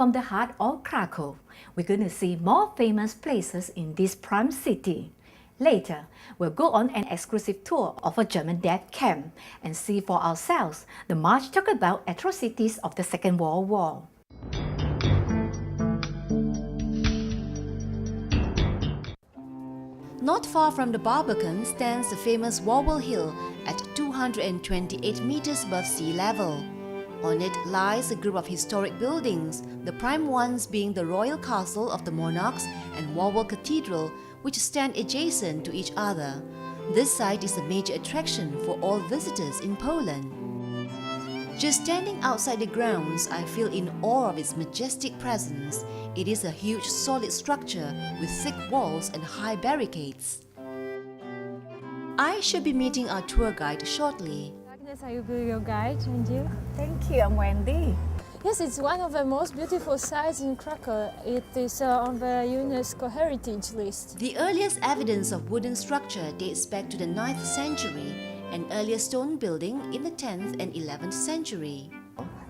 from the heart of Krakow, we're going to see more famous places in this prime city. Later, we'll go on an exclusive tour of a German death camp and see for ourselves the much talked about atrocities of the Second World War. Not far from the Barbican stands the famous Wawel Hill at 228 meters above sea level. On it lies a group of historic buildings, the prime ones being the Royal Castle of the Monarchs and Wawel Cathedral, which stand adjacent to each other. This site is a major attraction for all visitors in Poland. Just standing outside the grounds, I feel in awe of its majestic presence. It is a huge solid structure with thick walls and high barricades. I should be meeting our tour guide shortly. Agnes, I will be your guide, and you? Thank you, I'm Wendy. Yes, it's one of the most beautiful sites in Krakow. It is on the UNESCO Heritage list. The earliest evidence of wooden structure dates back to the 9th century, an earlier stone building in the 10th and 11th century.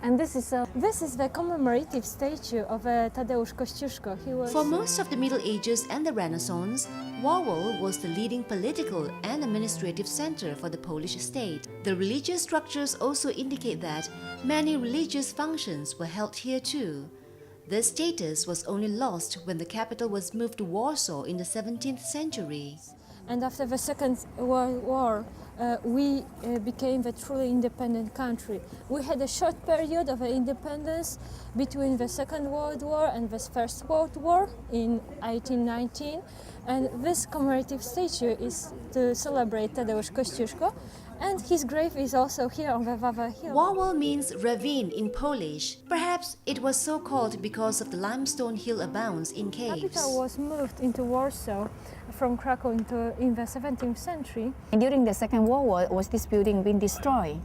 And this is the commemorative statue of Tadeusz Kościuszko. For most of the Middle Ages and the Renaissance, Wawel was the leading political and administrative center for the Polish state. The religious structures also indicate that many religious functions were held here too. This status was only lost when the capital was moved to Warsaw in the 17th century. And after the Second World War, we became a truly independent country. We had a short period of independence between the Second World War and the First World War in 1819. And this commemorative statue is to celebrate Tadeusz Kościuszko, and his grave is also here on the Wawel Hill. Wawel means ravine in Polish. Perhaps it was so called because of the limestone hill abounds in caves. The capital was moved into Warsaw from Krakow in the 17th century. And during the Second World War, was this building been destroyed?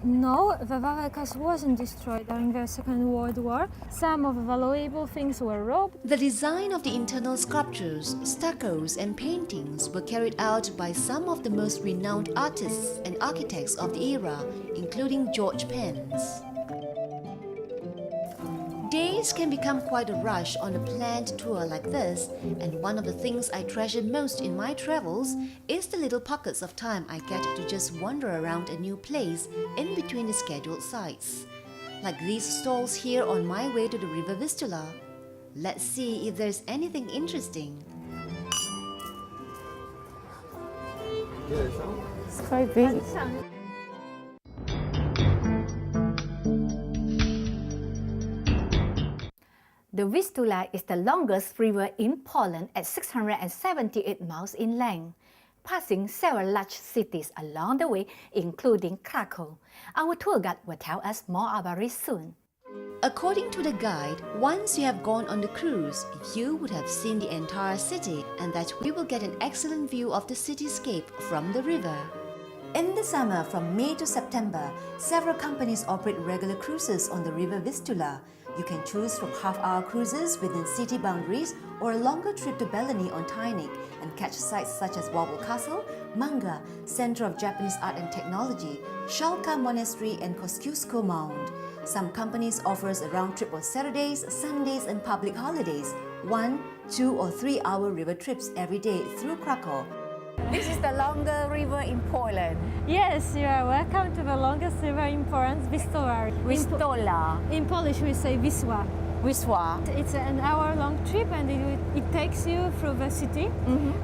No, the Wawel Castle wasn't destroyed during the Second World War. Some of the valuable things were robbed. The design of the internal sculptures, stuccos and paintings were carried out by some of the most renowned artists and architects of the era, including George Pence. Days can become quite a rush on a planned tour like this, and one of the things I treasure most in my travels is the little pockets of time I get to just wander around a new place in between the scheduled sites. Like these stalls here on my way to the River Vistula. Let's see if there's anything interesting. It's quite big. The Vistula is the longest river in Poland at 678 miles in length, passing several large cities along the way, including Krakow. Our tour guide will tell us more about it soon. According to the guide, once you have gone on the cruise, you would have seen the entire city and that we will get an excellent view of the cityscape from the river. In the summer, from May to September, several companies operate regular cruises on the River Vistula. You can choose from half-hour cruises within city boundaries or a longer trip to Beleny on Tynik and catch sites such as Wawel Castle, Manga, Center of Japanese Art and Technology, Szalka Monastery and Kosciuszko Mound. Some companies offers a round trip on Saturdays, Sundays and public holidays, 1, 2 or 3 hour river trips every day through Krakow. This is the longer river in Poland. Yes, you are welcome to the longest river in Poland, Vistula. Vistula. In Polish we say Wisła. Wisła. It's an hour-long trip and it takes you through the city.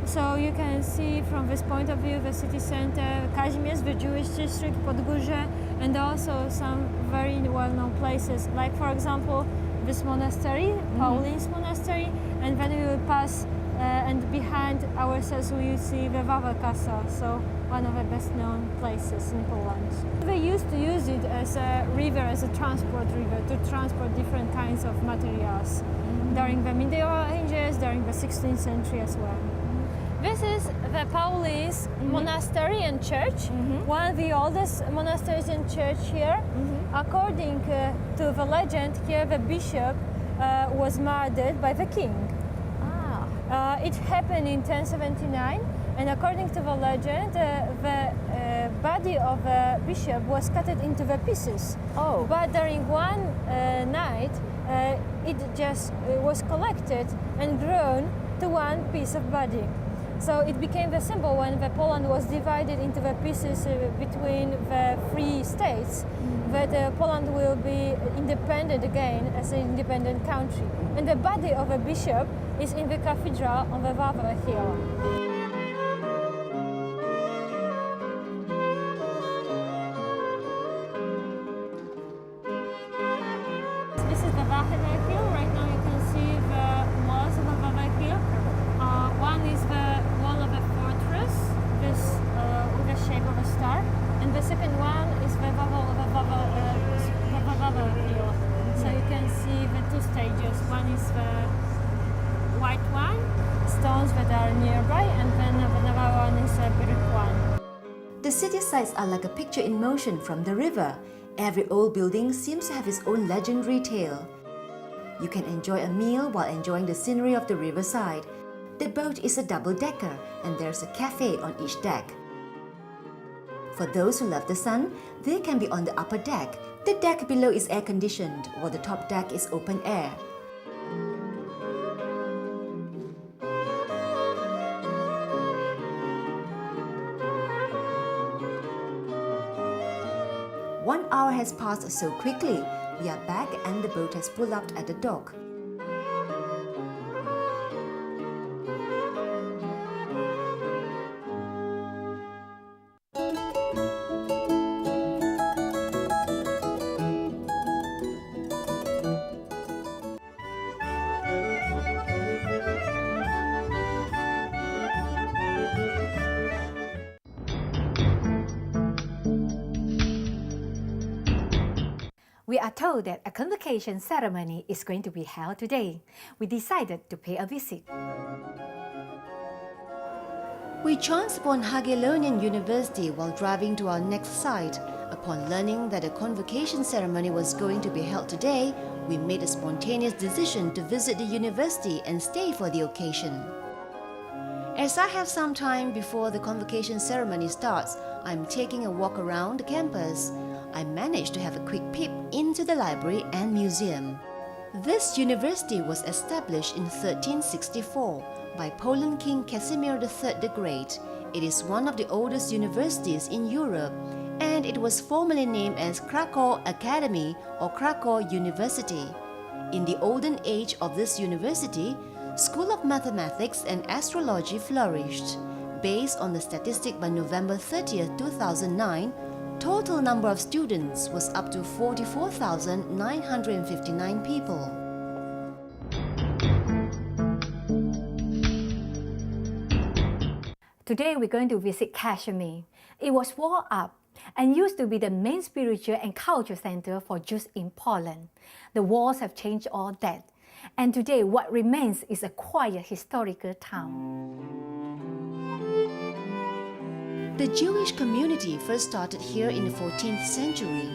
So you can see from this point of view the city center, Kazimierz, the Jewish district, Podgórze, and also some very well-known places, like for example this monastery, Pauline's monastery, and then we will pass and behind ourselves we will see the Wawel Castle, so one of the best-known places in Poland. They used to use it as a river, as a transport river, to transport different kinds of materials during the Medieval Ages, during the 16th century as well. This is the Pauline's monastery and church, one of the oldest monasteries and church here. According to the legend, here the bishop was murdered by the king. It happened in 1079, and according to the legend, the body of a bishop was cut into the pieces. Oh. But during one night, it just was collected and grown to one piece of body. So it became the symbol when the Poland was divided into the pieces between the three states, that Poland will be independent again as an independent country. And the body of a bishop is in the cathedral on the Wawel hill. This is the Wawel hill. Right now you can see the walls of the Wawel hill. One is the wall of a fortress, this with the shape of a star, and the second one is the Wawel of the Wawel hill. So you can see the two stages. One is the white one, stones that are nearby, and then another one is a brick one. The city sights are like a picture in motion from the river. Every old building seems to have its own legendary tale. You can enjoy a meal while enjoying the scenery of the riverside. The boat is a double-decker and there's a cafe on each deck. For those who love the sun, they can be on the upper deck. The deck below is air-conditioned, while the top deck is open air. One hour has passed so quickly. We are back and the boat has pulled up at the dock. We are told that a convocation ceremony is going to be held today. We decided to pay a visit. We chanced upon Hagellonian University while driving to our next site. Upon learning that a convocation ceremony was going to be held today, we made a spontaneous decision to visit the university and stay for the occasion. As I have some time before the convocation ceremony starts, I'm taking a walk around the campus. I managed to have a quick peep into the library and museum. This university was established in 1364 by Poland King Casimir III the Great. It is one of the oldest universities in Europe, and it was formerly named as Krakow Academy or Krakow University. In the olden age of this university, School of Mathematics and Astrology flourished. Based on the statistic by November 30, 2009, total number of students was up to 44,959 people. Today we're going to visit Kashmir. It was walled up and used to be the main spiritual and cultural center for Jews in Poland. The walls have changed all that, and today what remains is a quiet historical town. The Jewish community first started here in the 14th century.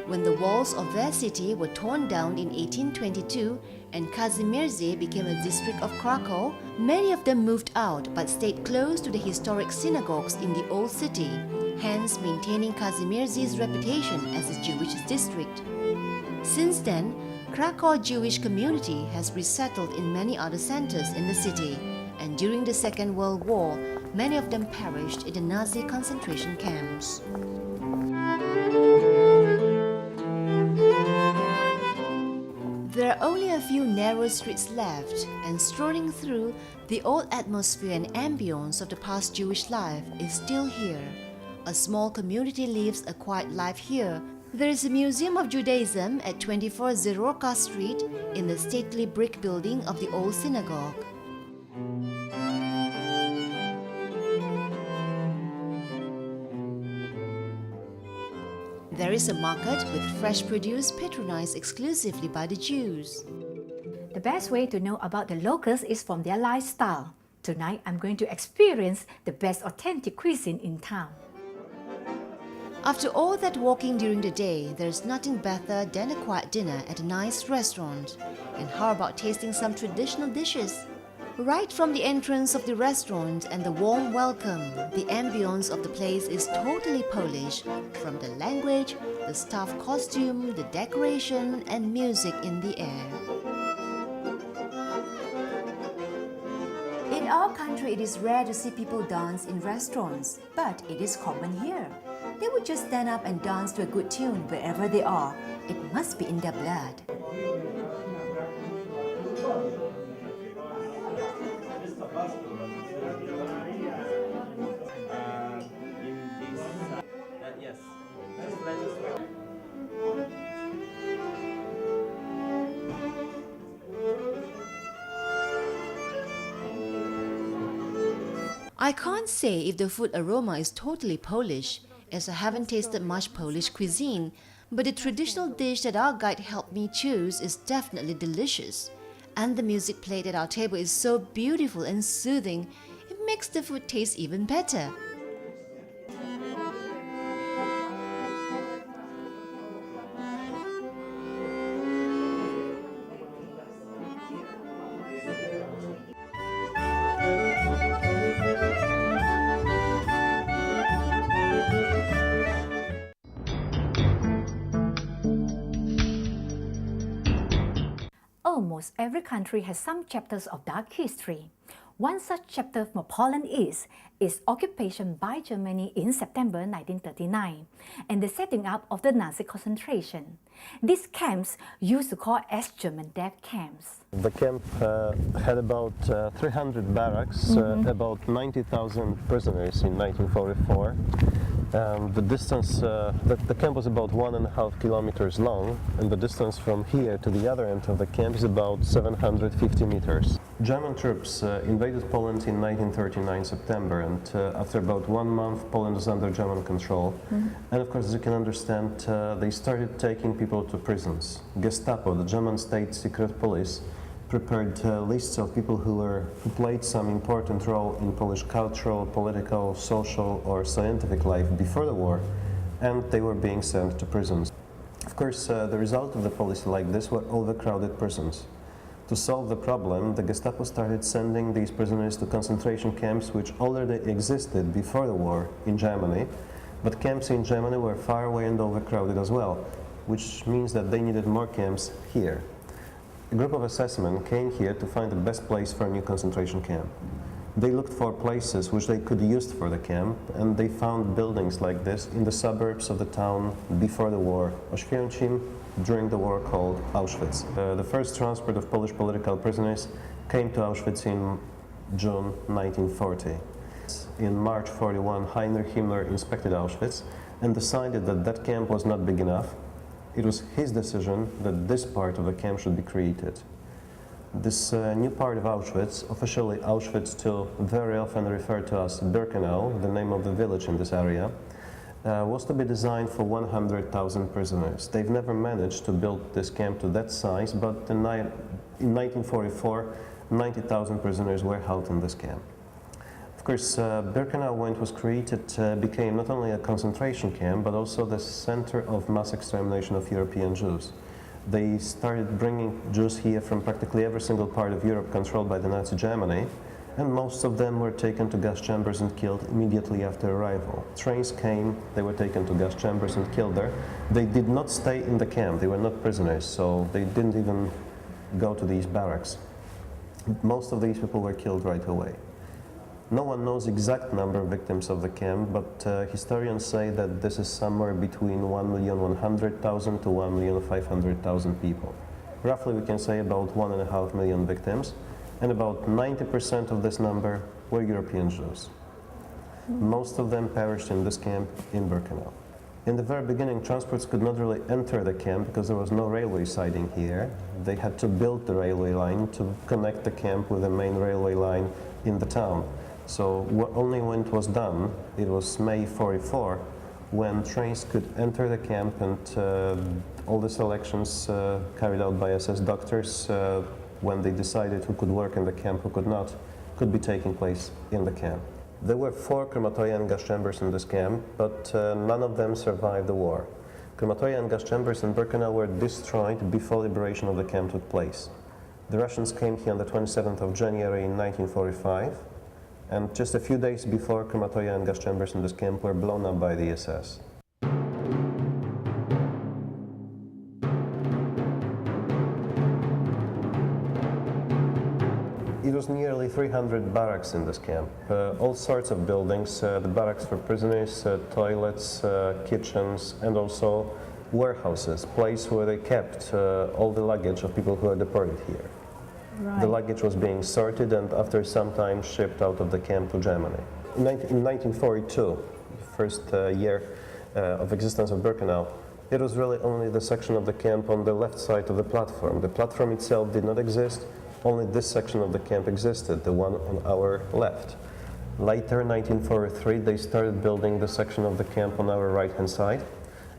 When the walls of their city were torn down in 1822 and Kazimierzyce became a district of Krakow, many of them moved out but stayed close to the historic synagogues in the old city, hence maintaining Kazimierzyce's reputation as a Jewish district. Since then, Krakow Jewish community has resettled in many other centers in the city, and during the Second World War, many of them perished in the Nazi concentration camps. There are only a few narrow streets left, and strolling through, the old atmosphere and ambience of the past Jewish life is still here. A small community lives a quiet life here. There is a Museum of Judaism at 24 Zerorka Street in the stately brick building of the old synagogue. There is a market with fresh produce patronized exclusively by the Jews. The best way to know about the locals is from their lifestyle. Tonight I'm going to experience the best authentic cuisine in town. After all that walking during the day, there's nothing better than a quiet dinner at a nice restaurant. And how about tasting some traditional dishes? Right from the entrance of the restaurant and the warm welcome, the ambience of the place is totally Polish, from the language, the staff costume, the decoration, and music in the air. In our country, it is rare to see people dance in restaurants, but it is common here. They would just stand up and dance to a good tune wherever they are. It must be in their blood. I can't say if the food aroma is totally Polish, as I haven't tasted much Polish cuisine, but the traditional dish that our guide helped me choose is definitely delicious. And the music played at our table is so beautiful and soothing, it makes the food taste even better. Almost every country has some chapters of dark history. One such chapter for Poland is its occupation by Germany in September 1939 and the setting up of the Nazi concentration. These camps used to call as German death camps. The camp had about 300 barracks, about 90,000 prisoners in 1944. The distance, the camp was about 1.5 kilometers long, and the distance from here to the other end of the camp is about 750 meters. German troops invaded Poland in 1939 September, and after about 1 month Poland was under German control. And of course, as you can understand, they started taking people to prisons. Gestapo, the German state secret police, prepared lists of people who played some important role in Polish cultural, political, social or scientific life before the war, and they were being sent to prisons. Of course, the result of the policy like this were overcrowded prisons. To solve the problem, the Gestapo started sending these prisoners to concentration camps which already existed before the war in Germany, but camps in Germany were far away and overcrowded as well, which means that they needed more camps here. A group of assessmen came here to find the best place for a new concentration camp. They looked for places which they could use for the camp, and they found buildings like this in the suburbs of the town before the war, Oświęcim, during the war called Auschwitz. The first transport of Polish political prisoners came to Auschwitz in June 1940. In March 41, Heinrich Himmler inspected Auschwitz and decided that that camp was not big enough. It was his decision that this part of the camp should be created. This new part of Auschwitz, officially Auschwitz still very often referred to as Birkenau, the name of the village in this area, was to be designed for 100,000 prisoners. They've never managed to build this camp to that size, but in 1944, 90,000 prisoners were held in this camp. Of course, Birkenau, when it was created, became not only a concentration camp, but also the center of mass extermination of European Jews. They started bringing Jews here from practically every single part of Europe controlled by the Nazi Germany, and most of them were taken to gas chambers and killed immediately after arrival. Trains came, they were taken to gas chambers and killed there. They did not stay in the camp, they were not prisoners, so they didn't even go to these barracks. Most of these people were killed right away. No one knows the exact number of victims of the camp, but historians say that this is somewhere between 1,100,000 to 1,500,000 people. Roughly we can say about 1.5 million victims, and about 90% of this number were European Jews. Most of them perished in this camp in Birkenau. In the very beginning, transports could not really enter the camp because there was no railway siding here. They had to build the railway line to connect the camp with the main railway line in the town. So only when it was done, it was May 44, when trains could enter the camp, and all the selections carried out by SS doctors, when they decided who could work in the camp, who could not, could be taking place in the camp. There were 4 crematoria and gas chambers in this camp, but none of them survived the war. Crematoria and gas chambers in Birkenau were destroyed before liberation of the camp took place. The Russians came here on the 27th of January in 1945, and just a few days before, crematoria and gas chambers in this camp were blown up by the SS. It was nearly 300 barracks in this camp, all sorts of buildings, the barracks for prisoners, toilets, kitchens, and also warehouses, place where they kept all the luggage of people who were deported here. Right. The luggage was being sorted and after some time shipped out of the camp to Germany. In 1942, first year of existence of Birkenau, it was really only the section of the camp on the left side of the platform. The platform itself did not exist, only this section of the camp existed, the one on our left. Later, 1943, they started building the section of the camp on our right-hand side,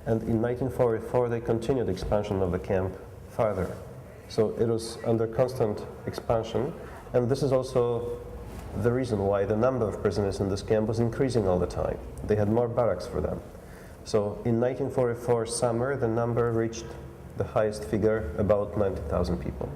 and in 1944 they continued expansion of the camp further. So it was under constant expansion, and this is also the reason why the number of prisoners in this camp was increasing all the time. They had more barracks for them. So in 1944 summer, the number reached the highest figure, about 90,000 people.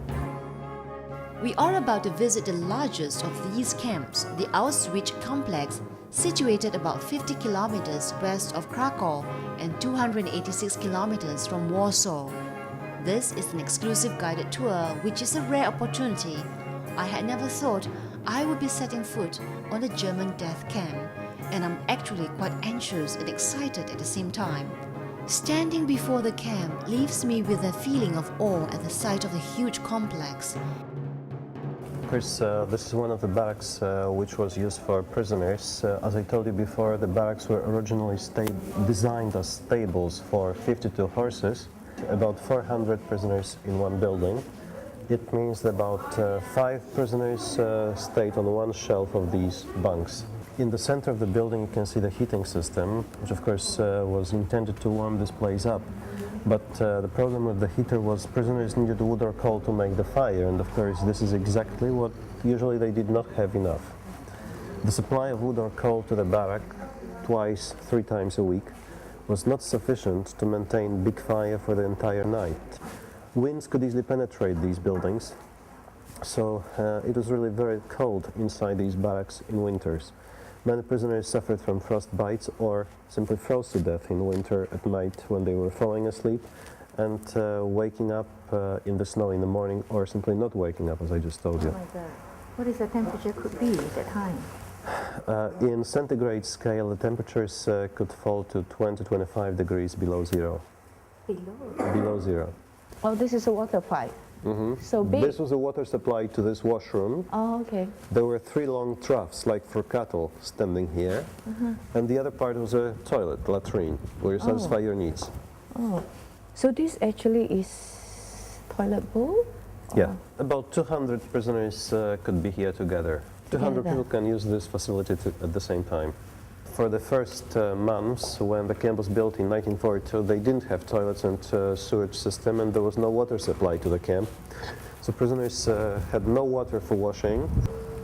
We are about to visit the largest of these camps, the Auschwitz complex, situated about 50 kilometers west of Krakow and 286 kilometers from Warsaw. This is an exclusive guided tour, which is a rare opportunity. I had never thought I would be setting foot on a German death camp, and I'm actually quite anxious and excited at the same time. Standing before the camp leaves me with a feeling of awe at the sight of the huge complex. Of course, this is one of the barracks which was used for prisoners. As I told you before, the barracks were originally designed as stables for 52 horses, about 400 prisoners in one building. It means that about 5 prisoners stayed on one shelf of these bunks. In the center of the building you can see the heating system, which of course was intended to warm this place up. But the problem with the heater was prisoners needed wood or coal to make the fire, and of course this is exactly what usually they did not have enough. The supply of wood or coal to the barrack, twice, 3 times a week, was not sufficient to maintain big fire for the entire night. Winds could easily penetrate these buildings, so it was really very cold inside these barracks in winters. Many prisoners suffered from frost bites or simply froze to death in winter at night when they were falling asleep and waking up in the snow in the morning, or simply not waking up, as I just told you. Oh my God. What is the temperature could be at that time? In centigrade scale, the temperatures could fall to 20-25 degrees below zero. Below zero. Oh, this is a water pipe. So big. This was a water supply to this washroom. Oh, okay. There were 3 long troughs, like for cattle, standing here. And the other part was a toilet, latrine, where you satisfy your needs. Oh, so this actually is toilet bowl? Yeah, about 200 prisoners could be here together. 200 people can use this facility at the same time. For the first months, when the camp was built in 1942, they didn't have toilets and sewage system, and there was no water supply to the camp. So prisoners had no water for washing.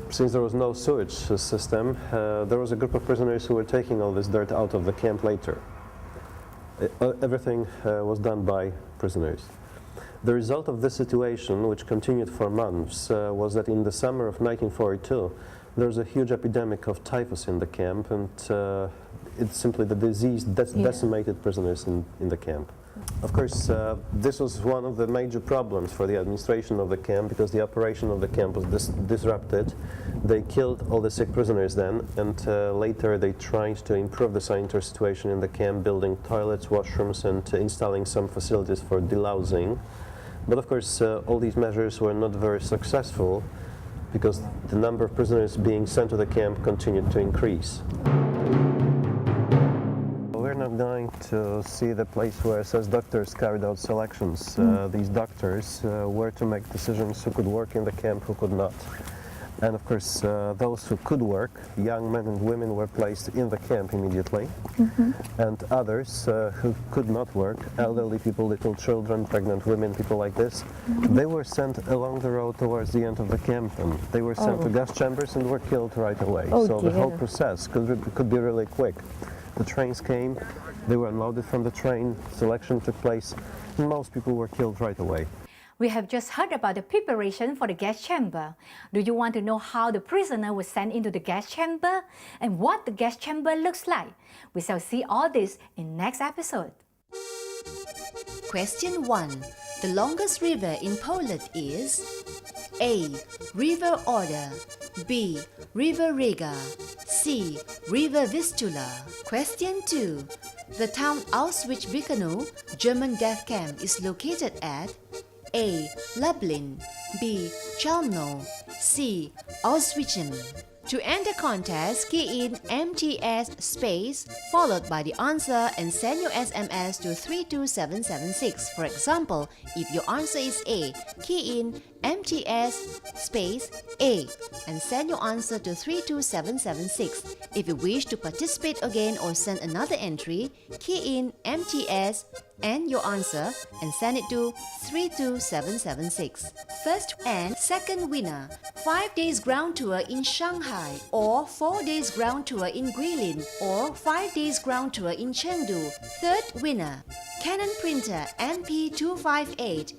Since there was no sewage system, there was a group of prisoners who were taking all this dirt out of the camp later. Everything was done by prisoners. The result of this situation, which continued for months, was that in the summer of 1942, there was a huge epidemic of typhus in the camp, and it's simply the disease decimated prisoners in the camp. Of course, this was one of the major problems for the administration of the camp, because the operation of the camp was disrupted. They killed all the sick prisoners then, and later they tried to improve the sanitary situation in the camp, building toilets, washrooms, and installing some facilities for delousing. But of course, all these measures were not very successful, because the number of prisoners being sent to the camp continued to increase. We're now going to see the place where SS doctors carried out selections. These doctors were to make decisions who could work in the camp, who could not. And of course, those who could work, young men and women, were placed in the camp immediately. And others who could not work, elderly people, little children, pregnant women, people like this, they were sent along the road towards the end of the camp, and they were sent to gas chambers and were killed right away. So the whole process could be really quick. The trains came, they were unloaded from the train, selection took place, and most people were killed right away. We have just heard about the preparation for the gas chamber. Do you want to know how the prisoner was sent into the gas chamber and what the gas chamber looks like? We shall see all this in next episode. Question 1. The longest river in Poland is A. River Oder, B. River Riga, C. River Vistula. Question 2. The town Auschwitz-Birkenau German death camp is located at A. Lublin, B. Chelmno, C. Auschwitz. To enter contest, key in MTS space followed by the answer and send your SMS to 32776. For example, if your answer is A, key in MTS space A and send your answer to 32776. If you wish to participate again or send another entry, key in MTS and your answer and send it to 32776. First and second winner, 5 days ground tour in Shanghai or 4 days ground tour in Guilin or 5 days ground tour in Chengdu. Third winner, Canon printer MP258.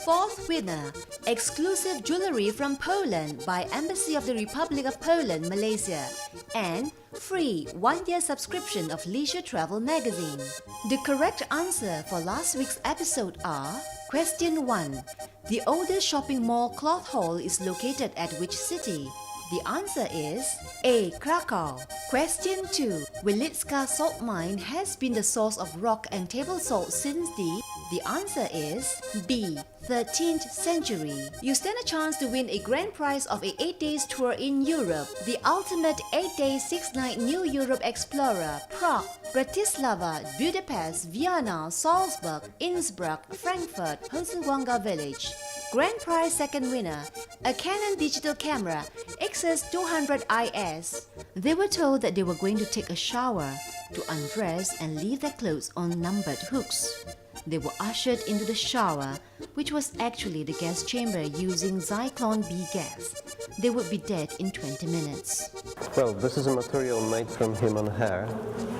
Fourth winner, exclusive jewelry from Poland by Embassy of the Republic of Poland, Malaysia, and free 1-year subscription of Leisure Travel magazine. The correct answer for last week's episode are: Question 1. The oldest shopping mall cloth hall is located at which city? The answer is A. Krakow. Question 2. Wilicka salt mine has been the source of rock and table salt since the answer is B. 13th century. You stand a chance to win a grand prize of a 8 days tour in Europe. The ultimate 8-day 6-night New Europe Explorer, Prague, Bratislava, Budapest, Vienna, Salzburg, Innsbruck, Frankfurt, Hosenwanga Village. Grand prize second winner, a Canon digital camera XS200IS. They were told that they were going to take a shower, to undress and leave their clothes on numbered hooks. They were ushered into the shower, which was actually the gas chamber using Zyklon B gas. They would be dead in 20 minutes. Well, this is a material made from human hair.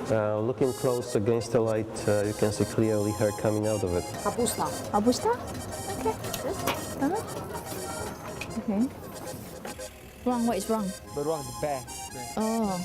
Looking close against the light, you can see clearly hair coming out of it. Abusta? Okay. Okay. Wrong, what is wrong? But wrong, the bear. Oh.